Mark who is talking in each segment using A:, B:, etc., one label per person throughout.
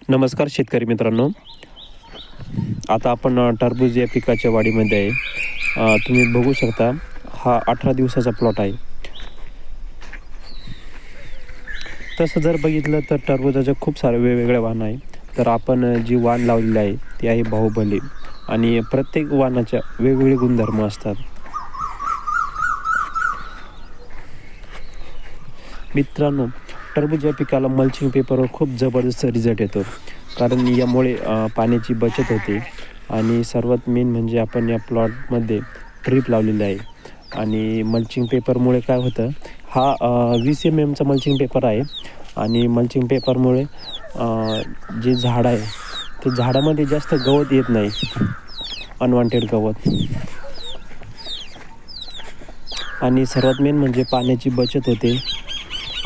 A: नमस्कार शेतकरी मित्रांनो. आता आपण टरबूज या पिकाच्या वाढीमध्ये आहे. तुम्ही बघू शकता हा 18 दिवसाचा प्लॉट आहे. तसं जर बघितलं तर टरबूजाच्या खूप सारे वेगवेगळे वाण आहे. तर आपण जी वाण लावलेली आहे ती आहे बाहुबली आणि प्रत्येक वाणाच्या वेगवेगळे गुणधर्म असतात. मित्रांनो, टरबूज या पिकाला मल्चिंग पेपरवर खूप जबरदस्त रिझल्ट येतो. कारण यामुळे पाण्याची बचत होते आणि सर्वात मेन म्हणजे आपण या प्लॉटमध्ये ड्रीप लावलेली आहे. आणि मल्चिंग पेपरमुळे काय होतं, हा 20 एमचा मल्चिंग पेपर आहे आणि मल्चिंग पेपरमुळे जे झाड आहे ते झाडामध्ये जास्त गवत येत नाही, अनवॉन्टेड गवत. आणि सर्वात मेन म्हणजे पाण्याची बचत होते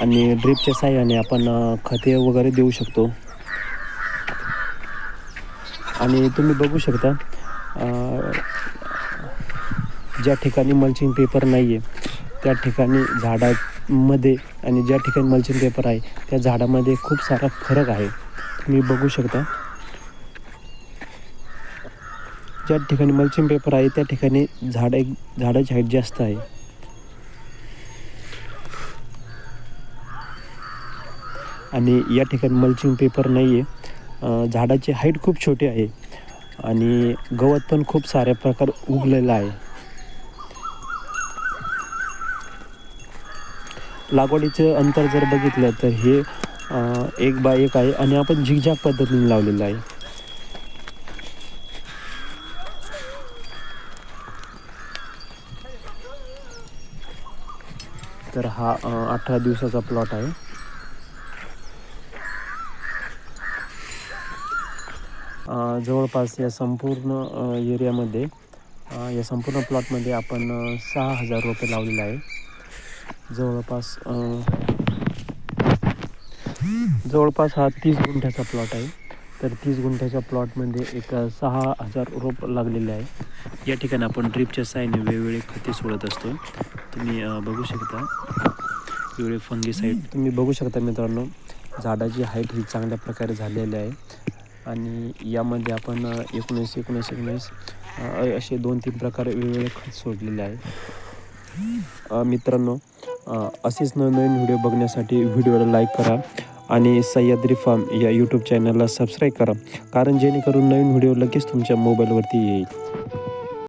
A: आणि ड्रिपच्या साहाय्याने आपण खते वगैरे देऊ शकतो. आणि तुम्ही बघू शकता ज्या ठिकाणी मल्चिंग पेपर नाही आहे त्या ठिकाणी झाडामध्ये आणि ज्या ठिकाणी मल्चिंग पेपर आहे त्या झाडामध्ये खूप सारा फरक आहे. तुम्ही बघू शकता ज्या ठिकाणी मल्चिंग पेपर आहे त्या ठिकाणी झाडाची हाईट जास्त आहे. आणि या ठिकाणी मल्चिंग पेपर नाही आहे, झाडाची हाईट खूप छोटी आहे आणि गवत पण खूप साऱ्या प्रकार उगलेलं आहे. लागवडीचं अंतर जर बघितलं तर हे 1 बाय 1 आहे आणि आपण झिगझॅग पद्धतीने लावलेलं आहे. तर हा 18 दिवसाचा प्लॉट आहे. जवळपास या संपूर्ण एरियामध्ये या संपूर्ण प्लॉटमध्ये आपण 6,000 रोपे लावलेले आहे. जवळपास हा 30 गुंठ्याचा प्लॉट आहे. तर 30 गुंठ्याच्या प्लॉटमध्ये एक 6,000 रोप लागलेले आहे. या ठिकाणी आपण ड्रिपच्या साहाय्याने वेगवेगळे खते सोडत असतो. तुम्ही बघू शकता वेगवेगळे फंगीसाईड तुम्ही बघू शकता मित्रांनो. झाडाची हाईट ही चांगल्या प्रकारे झालेली आहे आणि यामध्ये आपण 19 असे 2-3 प्रकारे वेगवेगळे खत सोडलेले आहे. मित्रांनो, असेच नवनवीन व्हिडिओ बघण्यासाठी व्हिडिओला लाईक करा आणि सह्याद्री फार्म या यूट्यूब चॅनलला सबस्क्राईब करा, कारण जेणेकरून नवीन व्हिडिओ लगेच तुमच्या मोबाईलवरती येईल.